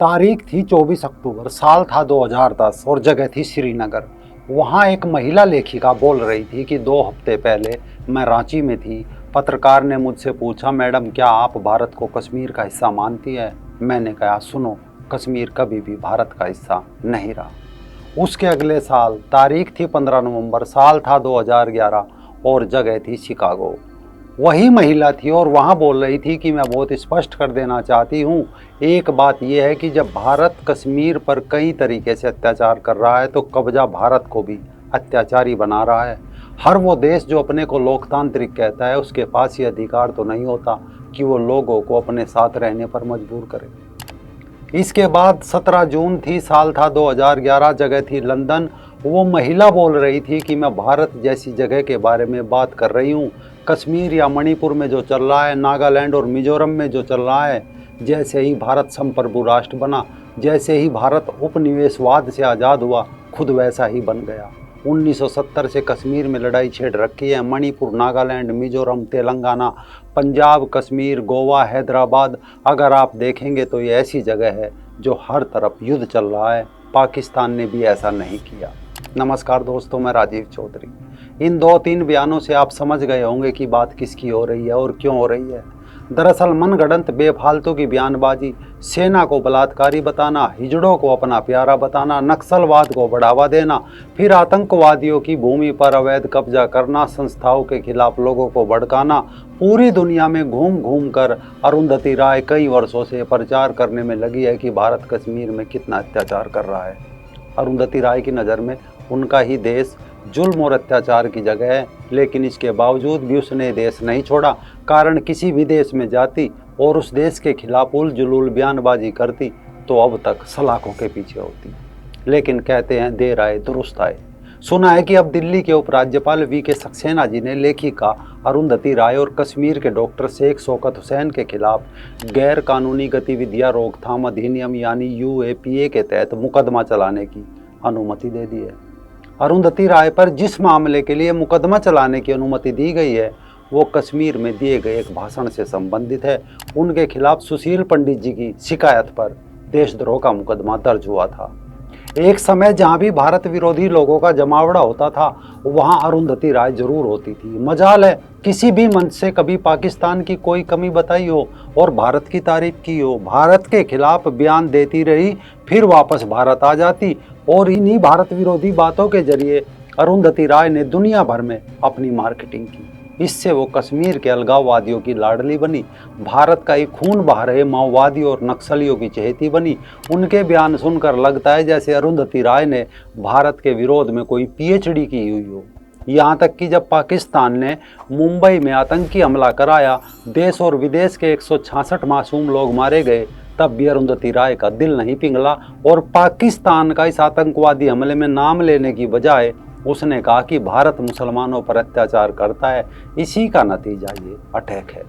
तारीख थी 24 अक्टूबर, साल था 2010 और जगह थी श्रीनगर। वहाँ एक महिला लेखिका बोल रही थी कि 2 हफ्ते पहले मैं रांची में थी। पत्रकार ने मुझसे पूछा, मैडम क्या आप भारत को कश्मीर का हिस्सा मानती है? मैंने कहा, सुनो, कश्मीर कभी भी भारत का हिस्सा नहीं रहा। उसके अगले साल, तारीख थी 15 नवंबर, साल था 2011 और जगह थी शिकागो। वही महिला थी और वहाँ बोल रही थी कि मैं बहुत स्पष्ट कर देना चाहती हूँ, एक बात यह है कि जब भारत कश्मीर पर कई तरीके से अत्याचार कर रहा है तो कब्जा भारत को भी अत्याचारी बना रहा है। हर वो देश जो अपने को लोकतांत्रिक कहता है उसके पास ये अधिकार तो नहीं होता कि वो लोगों को अपने साथ रहने पर मजबूर करे। इसके बाद 17 जून थी, साल था 2011, जगह थी लंदन। वो महिला बोल रही थी कि मैं भारत जैसी जगह के बारे में बात कर रही हूँ। कश्मीर या मणिपुर में जो चल रहा है, नागालैंड और मिजोरम में जो चल रहा है, जैसे ही भारत संप्रभु राष्ट्र बना, जैसे ही भारत उपनिवेशवाद से आज़ाद हुआ, खुद वैसा ही बन गया। 1970 से कश्मीर में लड़ाई छेड़ रखी है। मणिपुर, नागालैंड, मिजोरम, तेलंगाना, पंजाब, कश्मीर, गोवा, हैदराबाद, अगर आप देखेंगे तो ये ऐसी जगह है जो हर तरफ युद्ध चल रहा है। पाकिस्तान ने भी ऐसा नहीं किया। नमस्कार दोस्तों, मैं राजीव चौधरी। इन 2-3 बयानों से आप समझ गए होंगे कि बात किसकी हो रही है और क्यों हो रही है। दरअसल मनगढ़ंत बेफालतू की बयानबाजी, सेना को बलात्कारी बताना, हिजड़ों को अपना प्यारा बताना, नक्सलवाद को बढ़ावा देना, फिर आतंकवादियों की भूमि पर अवैध कब्जा करना, संस्थाओं के खिलाफ लोगों को भड़काना, पूरी दुनिया में घूम घूम कर अरुंधति राय कई वर्षों से प्रचार करने में लगी है कि भारत कश्मीर में कितना अत्याचार कर रहा है। अरुंधति राय की नज़र में उनका ही देश जुल्म और अत्याचार की जगह है, लेकिन इसके बावजूद भी उसने देश नहीं छोड़ा। कारण किसी भी देश में जाती और उस देश के खिलाफ उल जुलूल बयानबाजी करती तो अब तक सलाखों के पीछे होती। लेकिन कहते हैं देर आए दुरुस्त आए। सुना है कि अब दिल्ली के उपराज्यपाल वी.के. सक्सेना जी ने लेखिका अरुंधति राय और कश्मीर के डॉक्टर शेख शौकत हुसैन के खिलाफ गैर कानूनी गतिविधियां रोकथाम अधिनियम यानी UAPA के तहत मुकदमा चलाने की अनुमति दे दी है। अरुंधति राय पर जिस मामले के लिए मुकदमा चलाने की अनुमति दी गई है वो कश्मीर में दिए गए एक भाषण से संबंधित है। उनके खिलाफ सुशील पंडित जी की शिकायत पर देशद्रोह का मुकदमा दर्ज हुआ था। एक समय जहां भी भारत विरोधी लोगों का जमावड़ा होता था वहां अरुंधति राय जरूर होती थी। मजाल है किसी भी मंच से कभी पाकिस्तान की कोई कमी बताई हो और भारत की तारीफ की हो। भारत के खिलाफ बयान देती रही, फिर वापस भारत आ जाती और इन्हीं भारत विरोधी बातों के जरिए अरुंधति राय ने दुनिया भर में अपनी मार्केटिंग की। इससे वो कश्मीर के अलगाववादियों की लाडली बनी, भारत का एक खून बहा रहे माओवादियों और नक्सलियों की चहेती बनी। उनके बयान सुनकर लगता है जैसे अरुंधति राय ने भारत के विरोध में कोई PhD की हुई हो। यहाँ तक कि जब पाकिस्तान ने मुंबई में आतंकी हमला कराया, देश और विदेश के 166 मासूम लोग मारे गए, तब भी अरुंधति राय का दिल नहीं पिघला और पाकिस्तान का इस आतंकवादी हमले में नाम लेने की बजाय उसने कहा कि भारत मुसलमानों पर अत्याचार करता है, इसी का नतीजा ये अटैक है।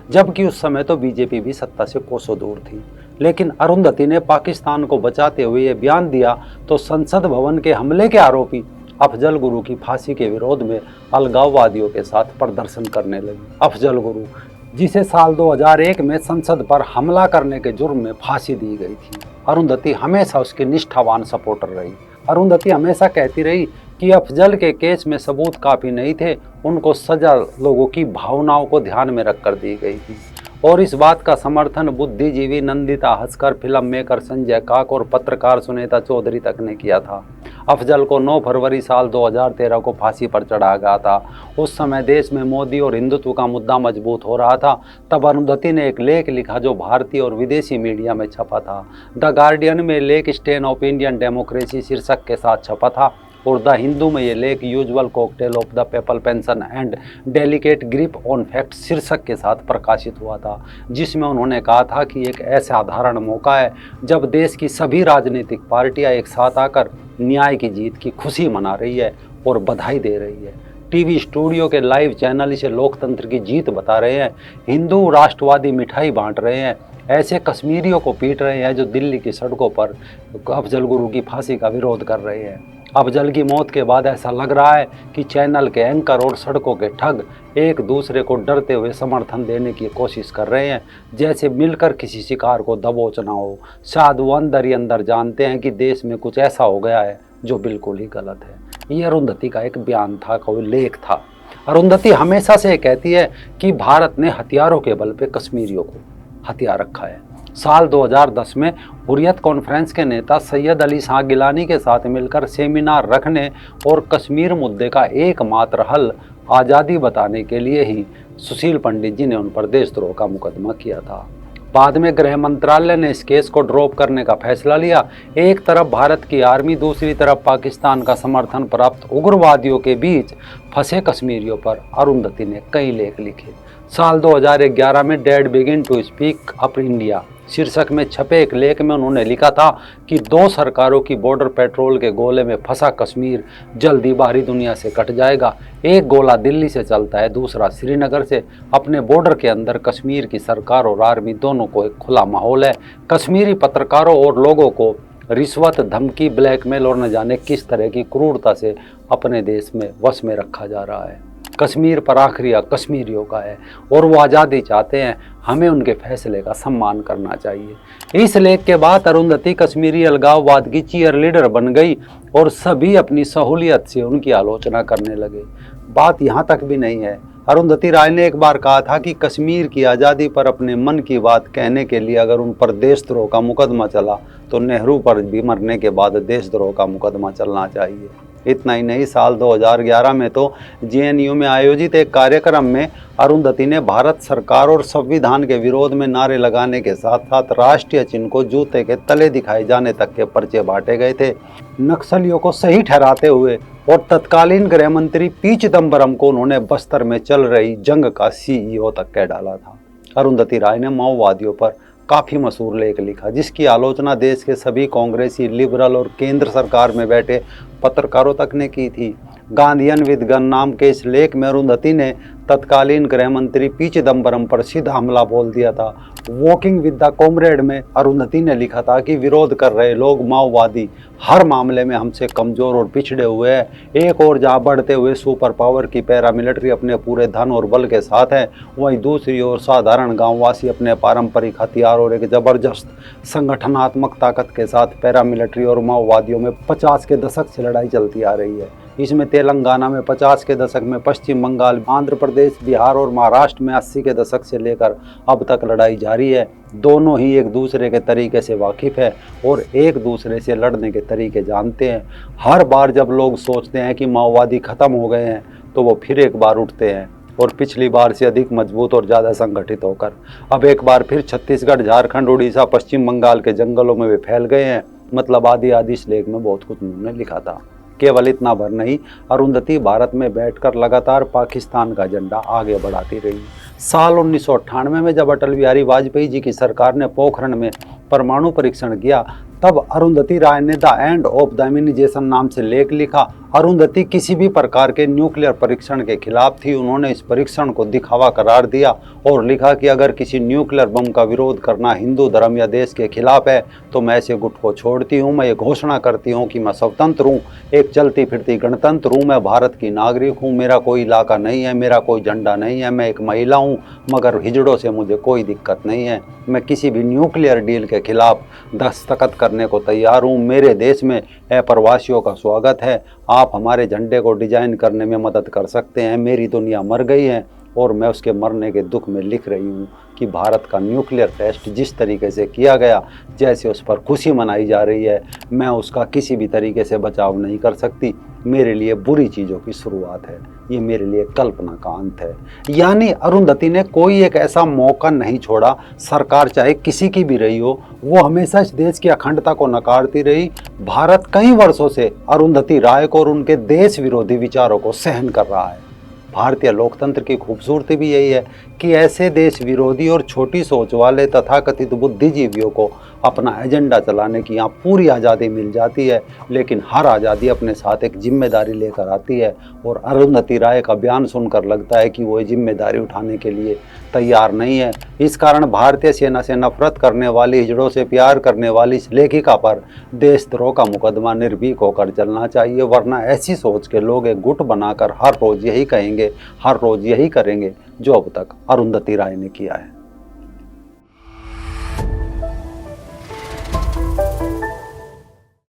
जबकि उस समय तो बीजेपी भी सत्ता से कोसों दूर थी। लेकिन अरुंधति ने पाकिस्तान को बचाते हुए ये बयान दिया तो संसद भवन के हमले के आरोपी अफजल गुरु की फांसी के विरोध में अलगाववादियों के साथ प्रदर्शन करने लगी। अफजल गुरु, जिसे साल 2001 में संसद पर हमला करने के जुर्म में फांसी दी गई थी। अरुंधति हमेशा उसकी निष्ठावान सपोर्टर रही। अरुंधति हमेशा कहती रही कि अफजल के केस में सबूत काफ़ी नहीं थे, उनको सजा लोगों की भावनाओं को ध्यान में रखकर दी गई थी। और इस बात का समर्थन बुद्धिजीवी नंदिता हस्कर, फिल्म मेकर संजय काक और पत्रकार सुनीता चौधरी तक ने किया था। अफजल को 9 फरवरी साल 2013 को फांसी पर चढ़ाया गया था। उस समय देश में मोदी और हिंदुत्व का मुद्दा मजबूत हो रहा था। तब अरुंधति ने एक लेख लिखा जो भारतीय और विदेशी मीडिया में छपा था। द गार्डियन में लेख स्टेन ऑफ इंडियन डेमोक्रेसी शीर्षक के साथ छपा था और द हिंदू में ये लेख usual cocktail of the people pension and delicate grip on fact शीर्षक के साथ प्रकाशित हुआ था, जिसमें उन्होंने कहा था कि एक ऐसा साधारण मौका है जब देश की सभी राजनीतिक पार्टियां एक साथ आकर न्याय की जीत की खुशी मना रही है और बधाई दे रही है। टीवी स्टूडियो के लाइव चैनल इसे लोकतंत्र की जीत बता रहे हैं। हिंदू राष्ट्रवादी मिठाई बांट रहे हैं, ऐसे कश्मीरियों को पीट रहे हैं जो दिल्ली की सड़कों पर अफजल गुरु की फांसी का विरोध कर रहे हैं। अफजल की मौत के बाद ऐसा लग रहा है कि चैनल के एंकर और सड़कों के ठग एक दूसरे को डरते हुए समर्थन देने की कोशिश कर रहे हैं, जैसे मिलकर किसी शिकार को दबोचना हो। शायद वो अंदर ही अंदर जानते हैं कि देश में कुछ ऐसा हो गया है जो बिल्कुल ही गलत है। ये अरुंधति का एक बयान था, कोई लेख था। अरुंधति हमेशा से कहती है कि भारत ने हथियारों के बल पे कश्मीरियों को हथिया रखा है। साल 2010 में हुर्रियत कॉन्फ्रेंस के नेता सैयद अली शाह गिलानी के साथ मिलकर सेमिनार रखने और कश्मीर मुद्दे का एकमात्र हल आज़ादी बताने के लिए ही सुशील पंडित जी ने उन पर देशद्रोह का मुकदमा किया था। बाद में गृह मंत्रालय ने इस केस को ड्रॉप करने का फैसला लिया। एक तरफ भारत की आर्मी, दूसरी तरफ पाकिस्तान का समर्थन प्राप्त उग्रवादियों के बीच फंसे कश्मीरियों पर अरुंधति ने कई लेख लिखे। साल 2011 में dead begin to speak up India शीर्षक में छपे एक लेख में उन्होंने लिखा था कि दो सरकारों की बॉर्डर पेट्रोल के गोले में फंसा कश्मीर जल्दी बाहरी दुनिया से कट जाएगा। एक गोला दिल्ली से चलता है, दूसरा श्रीनगर से। अपने बॉर्डर के अंदर कश्मीर की सरकार और आर्मी दोनों को एक खुला माहौल है। कश्मीरी पत्रकारों और लोगों को रिश्वत, धमकी, ब्लैकमेल और न जाने किस तरह की क्रूरता से अपने देश में वश में रखा जा रहा है। कश्मीर पर आखिरी हक कश्मीरियों का है और वो आज़ादी चाहते हैं। हमें उनके फैसले का सम्मान करना चाहिए। इस लेख के बाद अरुंधति कश्मीरी अलगाववाद की चीयर लीडर बन गई और सभी अपनी सहूलियत से उनकी आलोचना करने लगे। बात यहाँ तक भी नहीं है। अरुंधति राय ने एक बार कहा था कि कश्मीर की आज़ादी पर अपने मन की बात कहने के लिए अगर उन पर देशद्रोह का मुकदमा चला तो नेहरू पर भी मरने के बाद देशद्रोह का मुकदमा चलना चाहिए। इतना ही नहीं, साल 2011 में तो जेएनयू में आयोजित एक कार्यक्रम में अरुंधति ने भारत सरकार और संविधान के विरोध में नारे लगाने के साथ साथ राष्ट्रीय चिन्ह को जूते के तले दिखाए जाने तक के पर्चे बांटे गए थे। नक्सलियों को सही ठहराते हुए और तत्कालीन गृह मंत्री पी चिदम्बरम को उन्होंने बस्तर में चल रही जंग का सीईओ तक कह डाला था। अरुंधति राय ने माओवादियों पर काफ़ी मशहूर लेख लिखा, जिसकी आलोचना देश के सभी कांग्रेसी, लिबरल और केंद्र सरकार में बैठे पत्रकारों तक ने की थी। गांधीयन विद गन नाम के इस लेख में अरुंधति ने तत्कालीन गृह मंत्री पी चिदम्बरम पर सीधा हमला बोल दिया था। वॉकिंग विद द कॉमरेड में अरुंधति ने लिखा था कि विरोध कर रहे लोग माओवादी हर मामले में हमसे कमज़ोर और पिछड़े हुए हैं। एक और जहाँ बढ़ते हुए सुपर पावर की पैरामिलिट्री अपने पूरे धन और बल के साथ है, वहीं दूसरी ओर साधारण गांववासी अपने पारंपरिक हथियार और एक ज़बरदस्त संगठनात्मक ताकत के साथ पैरामिलिट्री और माओवादियों में 50 के दशक से लड़ाई चलती आ रही है। इसमें तेलंगाना में 50 के दशक में, पश्चिम बंगाल, आंध्र प्रदेश, बिहार और महाराष्ट्र में 80 के दशक से लेकर अब तक लड़ाई जारी है। दोनों ही एक दूसरे के तरीके से वाकिफ़ है और एक दूसरे से लड़ने के तरीके जानते हैं। हर बार जब लोग सोचते हैं कि माओवादी ख़त्म हो गए हैं तो वो फिर एक बार उठते हैं और पिछली बार से अधिक मजबूत और ज़्यादा संगठित होकर अब एक बार फिर छत्तीसगढ़, झारखंड, उड़ीसा, पश्चिम बंगाल के जंगलों में वे फैल गए हैं। मतलब आदि आदि इस लेख में बहुत कुछ उन्होंने लिखा था। केवल इतना भर नहीं, अरुंधति भारत में बैठकर लगातार पाकिस्तान का झंडा आगे बढ़ाती रही। साल 1998 में जब अटल बिहारी वाजपेयी जी की सरकार ने पोखरण में परमाणु परीक्षण किया, तब अरुंधति राय ने द एंड ऑफ डायमिनिजेशन नाम से लेख लिखा। अरुंधति किसी भी प्रकार के न्यूक्लियर परीक्षण के खिलाफ थी। उन्होंने इस परीक्षण को दिखावा करार दिया और लिखा कि अगर किसी न्यूक्लियर बम का विरोध करना हिंदू धर्म या देश के खिलाफ है तो मैं ऐसे गुट को छोड़ती हूँ। मैं ये घोषणा करती हूँ कि मैं स्वतंत्र हूँ, एक चलती फिरती गणतंत्र हूँ। मैं भारत की नागरिक हूँ, मेरा कोई इलाका नहीं है, मेरा कोई झंडा नहीं है। मैं एक महिला हूँ मगर हिजड़ों से मुझे कोई दिक्कत नहीं है। मैं किसी भी न्यूक्लियर डील के खिलाफ दस्तखत करने को तैयार हूँ। मेरे देश में अप्रवासियों का स्वागत है। आप हमारे झंडे को डिजाइन करने में मदद कर सकते हैं। मेरी दुनिया मर गई है और मैं उसके मरने के दुख में लिख रही हूँ कि भारत का न्यूक्लियर टेस्ट जिस तरीके से किया गया, जैसे उस पर खुशी मनाई जा रही है, मैं उसका किसी भी तरीके से बचाव नहीं कर सकती। मेरे लिए बुरी चीज़ों की शुरुआत है, ये मेरे लिए कल्पना का अंत है। यानी अरुंधति ने कोई एक ऐसा मौका नहीं छोड़ा, सरकार चाहे किसी की भी रही हो, वो हमेशा इस देश की अखंडता को नकारती रही। भारत कई वर्षों से अरुंधति राय को और उनके देश विरोधी विचारों को सहन कर रहा है। भारतीय लोकतंत्र की खूबसूरती भी यही है कि ऐसे देश विरोधी और छोटी सोच वाले तथाकथित बुद्धिजीवियों को अपना एजेंडा चलाने की यहाँ पूरी आज़ादी मिल जाती है, लेकिन हर आज़ादी अपने साथ एक जिम्मेदारी लेकर आती है। और अरुंधति राय का बयान सुनकर लगता है कि वो ये जिम्मेदारी उठाने के लिए तैयार नहीं है। इस कारण भारतीय सेना से नफरत करने वाली, हिजड़ों से प्यार करने वाली इस लेखिका पर देशद्रोह का मुकदमा निर्भीक होकर चलना चाहिए, वरना ऐसी सोच के लोग एक गुट बनाकर हर रोज़ यही कहेंगे, हर रोज़ यही करेंगे जो अब तक अरुंधति राय ने किया है।